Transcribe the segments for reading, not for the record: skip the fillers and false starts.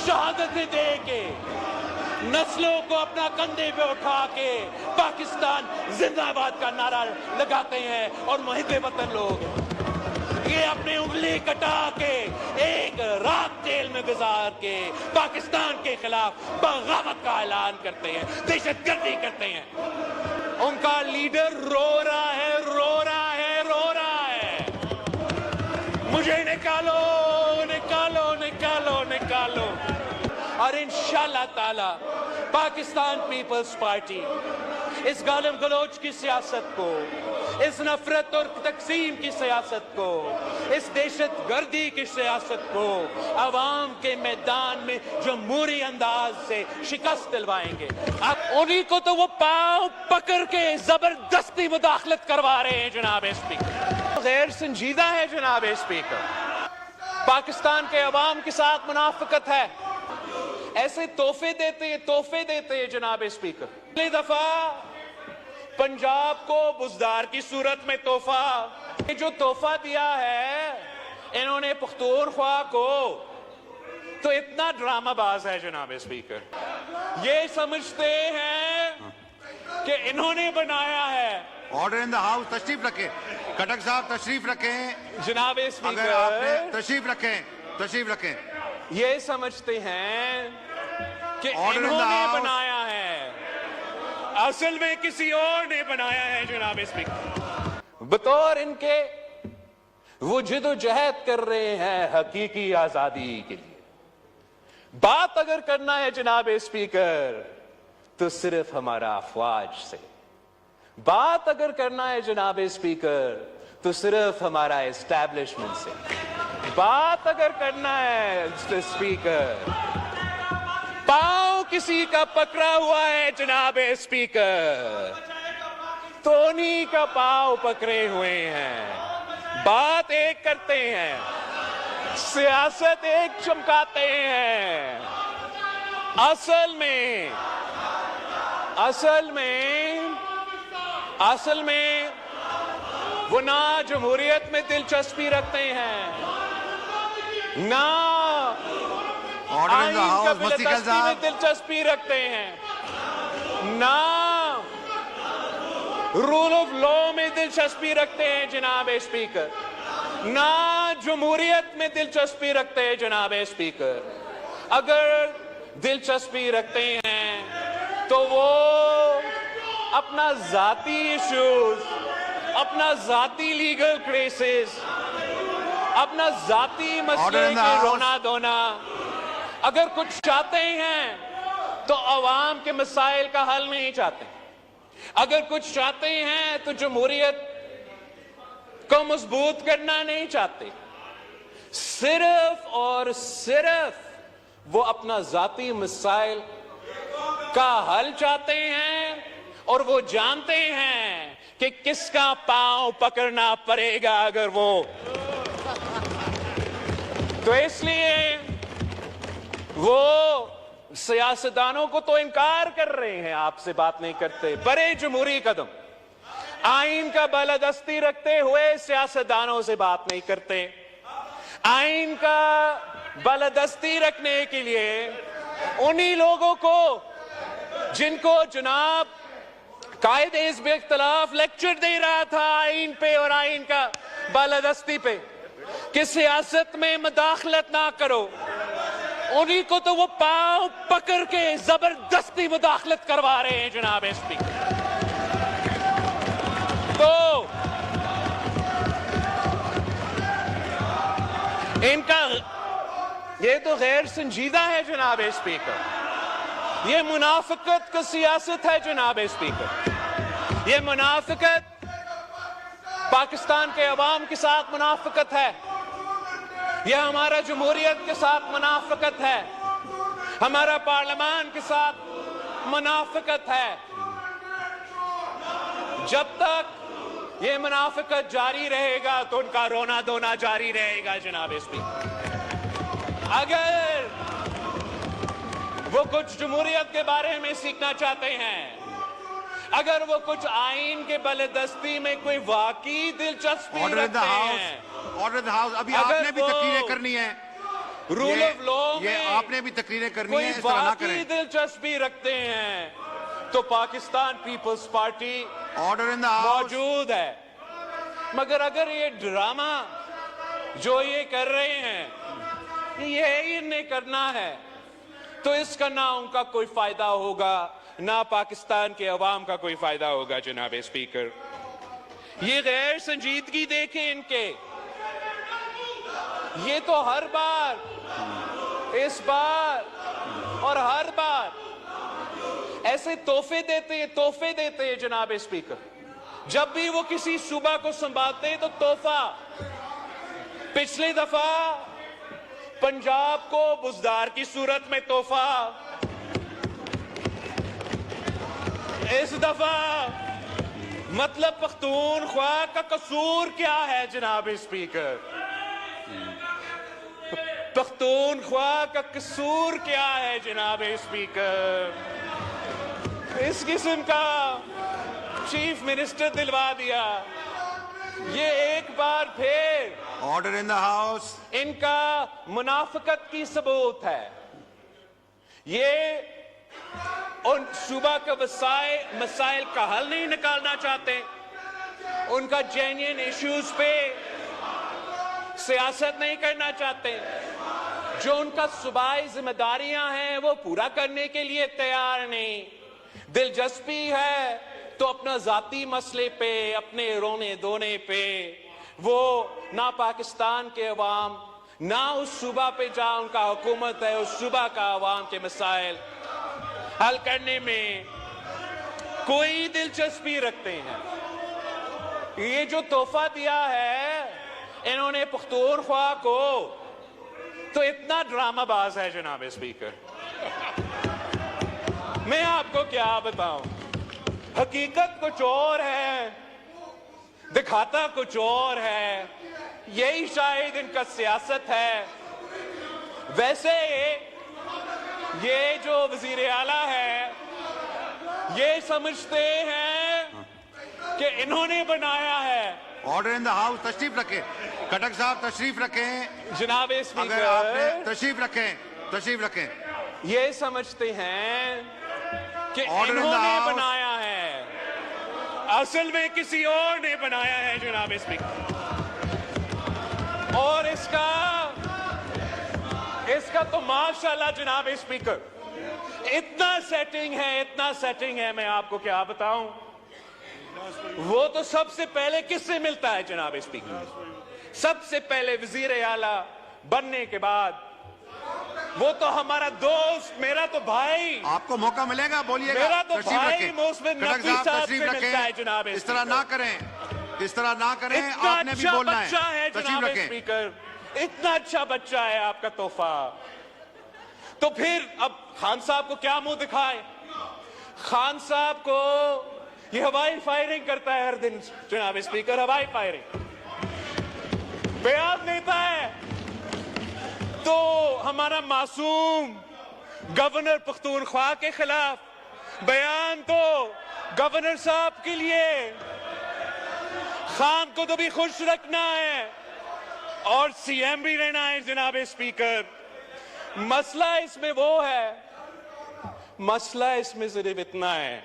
शहादतें दे के, नस्लों को अपना कंधे पे उठा के पाकिस्तान जिंदाबाद का नारा लगाते हैं और मुहिब्बे वतन लोग ये अपनी उंगली कटा के एक रात जेल में गुजार के पाकिस्तान के खिलाफ बगावत का ऐलान करते हैं, दहशतगर्दी करते हैं। उनका लीडर रो रहा है, रो रहा है, रो रहा है, मुझे निकालो, निकालो, निकालो, निकालो। और इंशाअल्लाह ताला पाकिस्तान पीपल्स पार्टी इस गालिम गलोच की सियासत को, इस नफरत और तकसीम की सियासत को, इस दहशतगर्दी की सियासत को अवाम के मैदान में जमहूरी अंदाज से शिकस्त दिलवाएंगे। अब उन्हीं को तो वो पांव पकड़ के जबरदस्ती मुदाखलत करवा रहे हैं जनाब स्पीकर। गैर संजीदा है जनाब स्पीकर, पाकिस्तान के अवाम के साथ मुनाफिकत है, ऐसे तोहफे देते हैं जनाब स्पीकर। पहली दफा पंजाब को बुजदार की सूरत में तोहफा, ये जो तोहफा दिया है इन्होंने पख्तूनख्वा को, तो इतना ड्रामाबाज है जनाब स्पीकर। ये समझते हैं कि इन्होंने बनाया है। ऑर्डर इन द हाउस, तशरीफ रखें खटक साहब, तशरीफ रखें जनाब अगर स्पीकर। आपने तशरीफ रखें, तशरीफ रखें। ये समझते हैं कि Order in the इन्होंने house. बनाया है, असल में किसी और ने बनाया है जनाब स्पीकर। बतौर इनके वो जिदोजहद कर रहे हैं हकीकी आजादी के लिए। बात अगर करना है जनाब स्पीकर तो सिर्फ हमारा अफवाज से, बात अगर करना है जनाब स्पीकर तो सिर्फ हमारा एस्टैब्लिशमेंट से, बात अगर करना है स्पीकर, पांव किसी का पकड़ा हुआ है जनाब स्पीकर तो उन्हीं का पांव पकड़े हुए हैं। बात एक करते हैं, सियासत एक चमकाते हैं। असल में वो ना जमहूरियत में दिलचस्पी रखते हैं, ना ऑर्डर इन द आइन का हाउस, मस्तिकल बिलदस्ती में साहब। दिलचस्पी रखते हैं, ना रूल ऑफ लॉ में दिलचस्पी रखते हैं जनाब स्पीकर, ना जमहूरियत में दिलचस्पी रखते हैं जनाब स्पीकर। अगर दिलचस्पी रखते हैं तो वो अपना जाती इश्यूज, अपना जाती लीगल केसेस, अपना जाती मसले Order in the के house. रोना धोना अगर कुछ चाहते हैं तो अवाम के मसाइल का हल नहीं चाहते। अगर कुछ चाहते हैं तो जमहूरियत को मजबूत करना नहीं चाहते। सिर्फ और सिर्फ वो अपना जाती मसाइल का हल चाहते हैं और वो जानते हैं कि किसका पांव पकड़ना पड़ेगा अगर वो, तो इसलिए वो सियासतदानों को तो इनकार कर रहे हैं, आपसे बात नहीं करते। बड़े जमहूरी कदम, आइन का बालादस्ती रखते हुए सियासतदानों से बात नहीं करते। आइन का बालादस्ती रखने के लिए उन्हीं लोगों को जिनको जनाब कायदे हिज़्ब इख्तिलाफ लेक्चर दे रहा था आइन पे और आइन का बालादस्ती पे कि सियासत में मुदाखलत ना करो, उन्हीं को तो वो पांव पकड़ के जबरदस्ती मुदाखलत करवा रहे हैं जनाब स्पीकर। तो इनका ये तो गैर संजीदा है जनाब स्पीकर, ये मुनाफिकत का सियासत है जनाब स्पीकर। ये मुनाफिकत पाकिस्तान के अवाम के साथ मुनाफिकत है, यह हमारा जमहूरियत के साथ मुनाफिकत है, हमारा पार्लियामान के साथ मुनाफिकत है। जब तक ये मुनाफिकत जारी रहेगा तो उनका रोना धोना जारी रहेगा जनाब स्पीकर। अगर वो कुछ जमहूरियत के बारे में सीखना चाहते हैं, अगर वो कुछ आइन के बालादस्ती में कोई वाकई दिलचस्पी ऑर्डर इन द रखते हाउस, हैं, ऑर्डर इन द हाउस। अभी अगर आपने भी वो- तकरीरें करनी है, रूल ऑफ लॉ ये में आपने भी तकरीरें करनी कोई है, इस तरह ना वाकई करें। दिलचस्पी रखते हैं तो Pakistan Peoples Party order in the house. मौजूद है, मगर अगर ये ड्रामा जो ये कर रहे हैं ये इन्हें करना है तो इसका ना उनका कोई फायदा होगा ना पाकिस्तान के अवाम का कोई फायदा होगा। जनाब स्पीकर, ये गैर संजीदगी देखें इनके, ये तो हर बार, इस बार और हर बार ऐसे तोहफे देते हैं जनाब स्पीकर। जब भी वो किसी सूबा को संभालते हैं तो तोहफा, पिछली दफा पंजाब को बुजदार की सूरत में तोहफा, इस दफा मतलब पख्तूनख्वा का कसूर क्या है जनाब स्पीकर? पख्तूनख्वा का कसूर क्या है जनाब स्पीकर? इस किस्म का चीफ मिनिस्टर दिलवा दिया। ये एक बार फिर ऑर्डर इन द हाउस। इनका मुनाफिकत की सबूत है। ये उन सूबा के मसाइल का हल नहीं निकालना चाहते, उनका जेन्युइन इश्यूज पे सियासत नहीं करना चाहते, जो उनका सूबाई जिम्मेदारियां हैं वो पूरा करने के लिए तैयार नहीं। दिलचस्पी है तो अपना जाती मसले पे, अपने रोने धोने पे वो ना पाकिस्तान के अवाम ना उस सूबा पे जहां उनका हुकूमत है उस सूबा का अवाम के मसाइल हल करने में कोई दिलचस्पी रखते हैं। ये जो तोहफा दिया है इन्होंने पख्तूनख्वा को, तो इतना ड्रामाबाज है जनाब स्पीकर, मैं आपको क्या बताऊं। हकीकत कुछ और है, दिखाता कुछ और है, यही शायद इनका सियासत है। वैसे ये जो वजीर आला है ये समझते हैं कि इन्होंने बनाया है। Order in the house. तशरीफ रखें खटक साहब, तशरीफ रखें जनाब अगर आपने स्पीकर, तशरीफ रखें। ये समझते हैं कि Order in the इन्होंने house. बनाया है, असल में किसी और ने बनाया है जनाब स्पीकर। और इसका तो माशाल्लाह जनाब स्पीकर इतना सेटिंग है मैं आपको क्या बताऊं। वो तो सबसे पहले किससे मिलता है जनाब स्पीकर? सबसे पहले वजीर आला बनने के बाद वो तो हमारा दोस्त, मेरा तो भाई, आपको मौका मिलेगा, बोलिएगा। मेरा तो तशरीफ भाई रखें। मोहसिन खटक नकवी साहब, साहब तशरीफ से मिलता है रखें। जनाब इस तरह ना करें, इस तरह ना करें। इतना आपने भी अच्छा बोलना बच्चा है तशरीफ जनाब रखें। स्पीकर, इतना अच्छा बच्चा है आपका तोहफा। तो फिर अब खान साहब को क्या मुंह दिखाए? खान साहब को ये हवाई फायरिंग करता है हर दिन जनाब स्पीकर, हवाई फायरिंग बयान देता है तो हमारा मासूम गवर्नर पख्तूनख्वा के खिलाफ बयान, तो गवर्नर साहब के लिए खान को तो भी खुश रखना है और सीएम भी रहना है जनाब स्पीकर। मसला इसमें वो है, मसला इसमें सिर्फ इतना है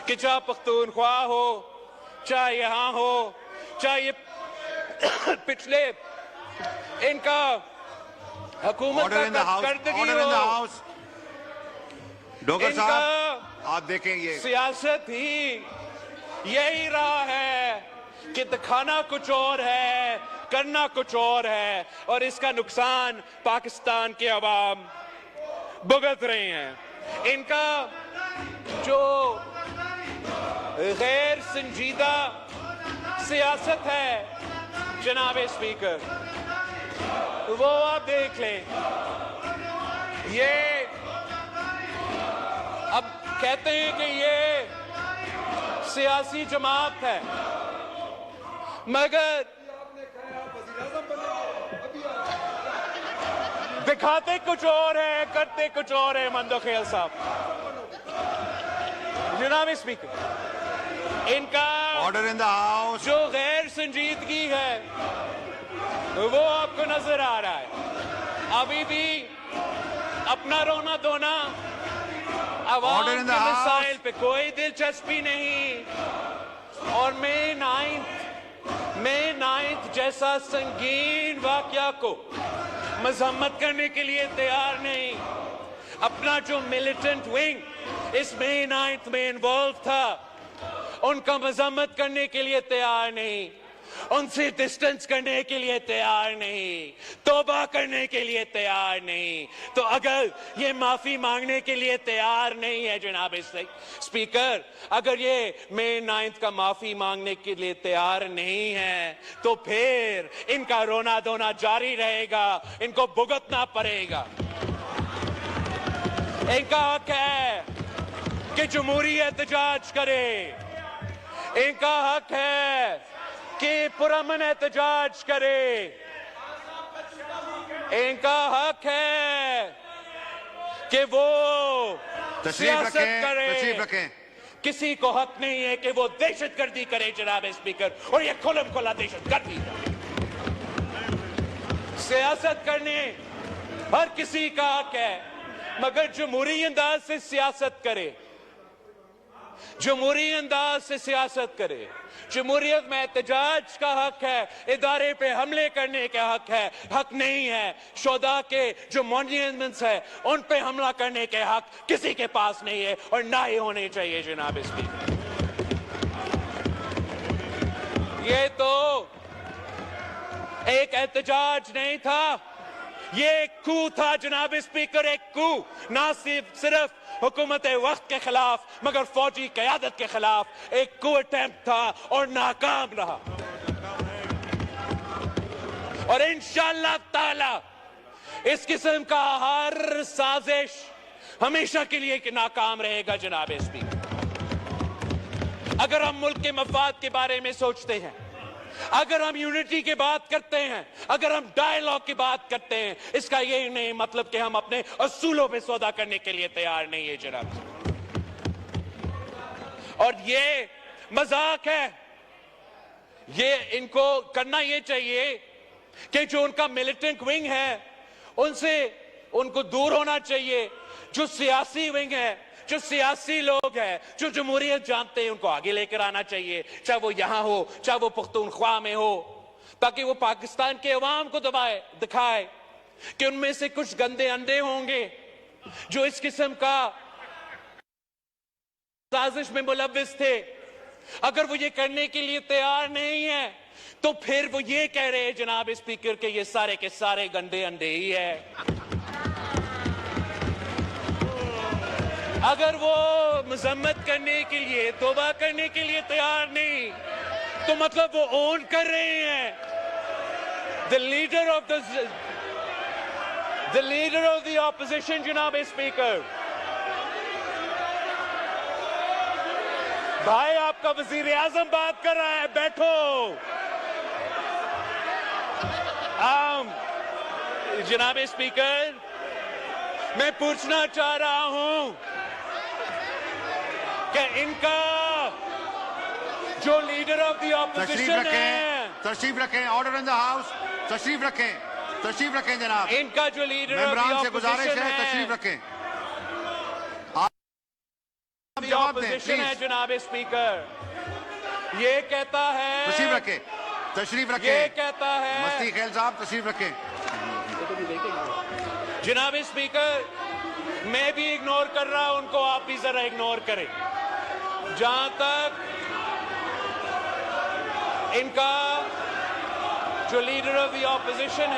कि चाहे पख्तूनख्वा हो, चाहे यहां हो, चाहे ये पिछले इनका हुकूमत ऑर्डर इन द का हाउस। करदगी ऑर्डर इन द हो, हाउस। डोगर साहब इनका आप देखें, ये सियासत ही यही रहा है कि दिखाना कुछ और है, करना कुछ और है, और इसका नुकसान पाकिस्तान के अवाम भुगत रहे हैं। इनका जो गैर संजीदा सियासत है जनाब स्पीकर, वो आप देख लें। ये अब कहते हैं कि ये सियासी जमात है, मगर दिखाते कुछ और है, करते कुछ और है। मंदोखेल साहब जनाब स्पीकर, इनका ऑर्डर इन द हाउस। जो गैर संजीदगी है वो आपको नजर आ रहा है। ابھی بھی اپنا رونا دھونا عوام Order in کے the House. مسائل پہ کوئی دلچسپی نہیں، اور مئی 9 جیسا سنگین واقعہ کو مذمت کرنے کے لیے تیار نہیں۔ اپنا جو ملیٹنٹ ونگ اس مئی 9 میں انوالو تھا ان کا مذمت کرنے کے لیے تیار نہیں، ان سے ڈسٹنس کرنے کے لیے تیار نہیں، توبہ کرنے کے لیے تیار نہیں۔ تو اگر یہ معافی مانگنے کے لیے تیار نہیں ہے جناب اسپیکر، اگر یہ مئی 9 کا معافی مانگنے کے لیے تیار نہیں ہے تو پھر ان کا رونا دھونا جاری رہے گا، ان کو بھگتنا پڑے گا۔ ان کا حق ہے کہ جمہوری احتجاج کرے، ان کا حق ہے کہ پرامن احتجاج کرے، ان کا حق ہے کہ وہ سیاست کرے۔ تشریف رکھیں۔ کسی کو حق نہیں ہے کہ وہ دہشت گردی کرے جناب اسپیکر، اور یہ کھلم کھلا دہشت گردی ہے۔ سیاست کرنے ہر کسی کا حق ہے، مگر جمہوری انداز سے سیاست کرے، جمہوری انداز سے سیاست کرے۔ جمہوریت میں احتجاج کا حق ہے، ادارے پہ حملے کرنے کا حق ہے، حق نہیں ہے شہداء کے جو مونیومنٹس ہے ان پہ حملہ کرنے کے حق کسی کے پاس نہیں ہے، اور نہ ہی ہونے چاہیے جناب اسپیکر۔ یہ تو ایک احتجاج نہیں تھا، یہ ایک کو تھا جناب اسپیکر، ایک کو، نہ صرف حکومت وقت کے خلاف مگر فوجی قیادت کے خلاف ایک کو اٹیمپٹ تھا اور ناکام رہا، اور انشاءاللہ تعالی اس قسم کا ہر سازش ہمیشہ کے لیے ناکام رہے گا جناب اسپیکر۔ اگر ہم ملک کے مفاد کے بارے میں سوچتے ہیں، اگر ہم یونٹی کی بات کرتے ہیں، اگر ہم ڈائیلاگ کی بات کرتے ہیں، اس کا یہ نہیں مطلب کہ ہم اپنے اصولوں پہ سودا کرنے کے لیے تیار نہیں ہے جناب۔ اور یہ مذاق ہے، یہ ان کو کرنا یہ چاہیے کہ جو ان کا ملیٹنٹ ونگ ہے ان کو دور ہونا چاہیے، جو سیاسی ونگ ہے، جو سیاسی لوگ ہیں جو جمہوریت جانتے ہیں ان کو آگے لے کر آنا چاہیے، چاہے وہ یہاں ہو چاہے وہ پختونخوا میں ہو، تاکہ وہ پاکستان کے عوام کو دکھائے کہ ان میں سے کچھ گندے اندے ہوں گے جو اس قسم کا سازش میں ملوث تھے۔ اگر وہ یہ کرنے کے لیے تیار نہیں ہے تو پھر وہ یہ کہہ رہے ہیں جناب اسپیکر کہ یہ سارے کے سارے گندے اندے ہی ہے۔ اگر وہ مذمت کرنے کے لیے توبہ کرنے کے لیے تیار نہیں تو مطلب وہ اون کر رہے ہیں the leader of the opposition جناب اسپیکر۔ بھائی آپ کا وزیر اعظم بات کر رہا ہے، بیٹھو۔ جناب اسپیکر، میں پوچھنا چاہ رہا ہوں کہ ان کا جو لیڈر آف دی اپوزیشن ہے، تشریف رکھیں، آرڈر ان دا ہاؤس، تشریف رکھیں جناب۔ ان کا جو لیڈر آف دی ممبران سے گزارش اپوزیشن ہے تشریف رکھیں۔ ہے جناب اسپیکر، یہ کہتا ہے، تشریف رکھیں، یہ کہتا ہے، مستی خیل صاحب تشریف رکھیں۔ جناب اسپیکر، میں بھی اگنور کر رہا ہوں ان کو، آپ بھی ذرا اگنور کریں۔ جہاں تک ان کا جو لیڈر آف دی اپوزیشن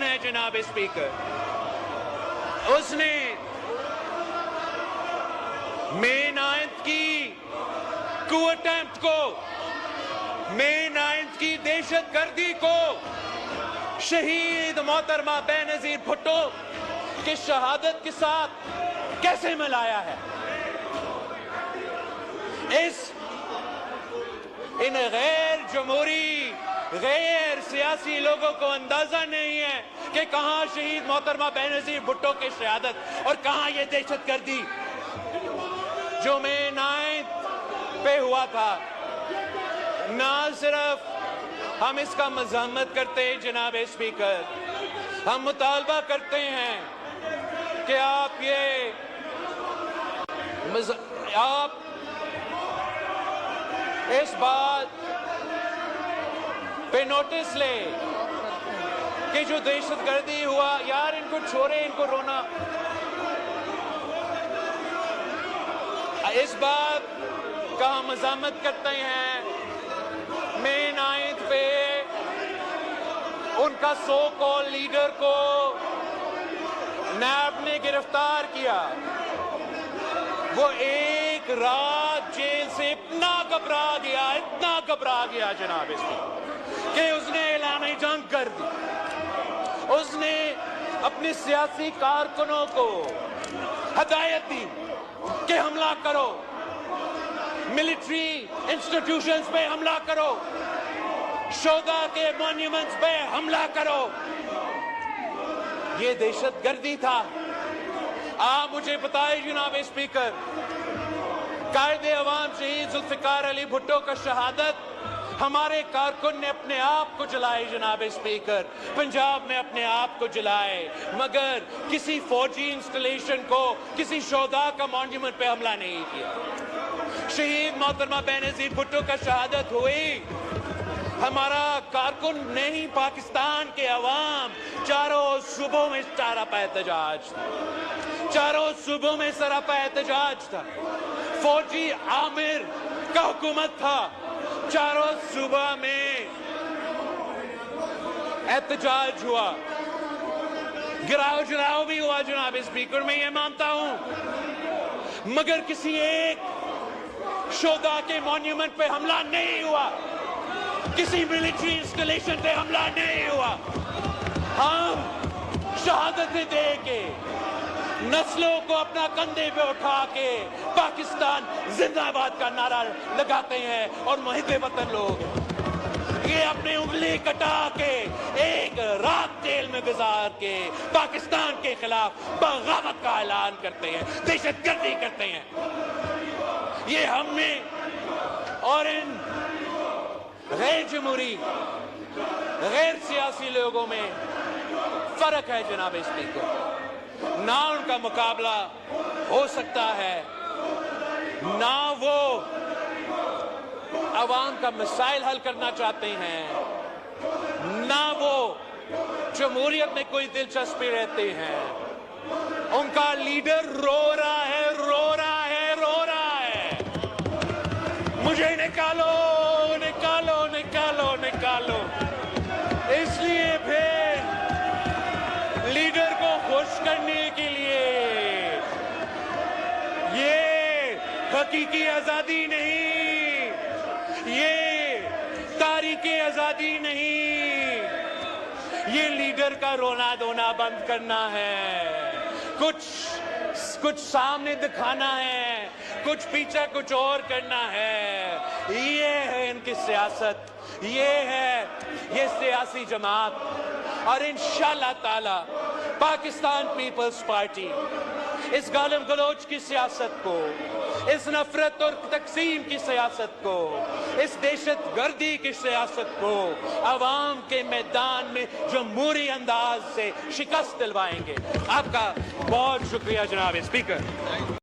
ہے جناب اسپیکر، اس نے مئی 9 کی کو اٹیمپٹ کو، مئی 9 کی دہشت گردی کو شہید محترمہ بے نظیر بھٹو کی شہادت کے ساتھ کیسے ملایا ہے۔ ان غیر جمہوری غیر سیاسی لوگوں کو اندازہ نہیں ہے کہ کہاں شہید محترمہ بینظیر بھٹو کی شہادت اور کہاں یہ دہشت گردی جو مئی 9 پہ ہوا تھا. نہ صرف ہم اس کا مذمت کرتے ہیں جناب اسپیکر, ہم مطالبہ کرتے ہیں کہ آپ اس بات پہ نوٹس لیں کہ جو دہشت گردی ہوا, یار ان کو چھوڑے, ان کو رونا. اس بات کا ہم مذمت کرتے ہیں مئی 9 پہ ان کا سو کال لیڈر کو نیب نے گرفتار کیا. وہ ایک رات جیل سے اتنا گھبرا گیا جناب اس میں کہ اس نے اعلان جنگ کر دی. اس نے اپنی سیاسی کارکنوں کو ہدایت دی کہ حملہ کرو, ملٹری انسٹیٹیوشنز پہ حملہ کرو, شہداء کے مونیومنٹس پہ حملہ کرو. یہ دہشت گردی تھا. آپ مجھے بتائیں جناب اسپیکر, قائد عوام شہید ذوالفقار علی بھٹو کا شہادت ہمارے کارکن نے اپنے آپ کو جلائے جناب اسپیکر, پنجاب میں اپنے آپ کو جلائے, مگر کسی فوجی انسٹالیشن کو, کسی شہداء کا مونیومنٹ پہ حملہ نہیں کیا. شہید محترمہ بینظیر بھٹو کا شہادت ہوئی, ہمارا کارکن نہیں, پاکستان کے عوام چاروں صوبوں میں سراپا احتجاج تھا, چاروں صوبوں میں سراپا احتجاج تھا. فوجی عامر کا حکومت تھا, چاروں صوبہ میں احتجاج ہوا, گراؤ جلاؤ بھی ہوا جناب اسپیکر, میں یہ مانتا ہوں, مگر کسی ایک شہداء کے مونیومنٹ پہ حملہ نہیں ہوا, کسی ملٹری انسٹالیشن پہ حملہ نہیں ہوا. ہم شہادتیں دے کے, نسلوں کو اپنا کندھے پہ اٹھا کے پاکستان زندہ آباد کا نعرہ لگاتے ہیں, اور محب وطن لوگ یہ اپنی انگلی کٹا کے ایک رات جیل میں گزار کے پاکستان کے خلاف بغاوت کا اعلان کرتے ہیں, دہشت گردی کرتے ہیں. یہ ہم نے اور ان غیر جمہوری, غیر سیاسی لوگوں میں فرق ہے جناب اسپیکر. نہ ان کا مقابلہ ہو سکتا ہے, نہ وہ عوام کا مسائل حل کرنا چاہتے ہیں, نہ وہ جمہوریت میں کوئی دلچسپی رہتے ہیں. ان کا لیڈر رو رہا ہے, رو رہا ہے, رو رہا ہے, مجھے نکالو, نکالو, نکالو, نکالو. اس لیے پھر لیڈر کو خوش کرنے کے لیے یہ حقیقی آزادی نہیں, یہ تاریخی آزادی نہیں, یہ لیڈر کا رونا دھونا بند کرنا ہے, کچھ سامنے دکھانا ہے, کچھ پیچھے کچھ اور کرنا ہے. یہ ہے ان کی سیاست, یہ ہے یہ سیاسی جماعت. اور انشاءاللہ تعالی پاکستان پیپلز پارٹی اس گالم گلوچ کی سیاست کو, اس نفرت اور تقسیم کی سیاست کو, اس دہشت گردی کی سیاست کو عوام کے میدان میں جمہوری انداز سے شکست دلوائیں گے. آپ کا بہت شکریہ جناب اسپیکر.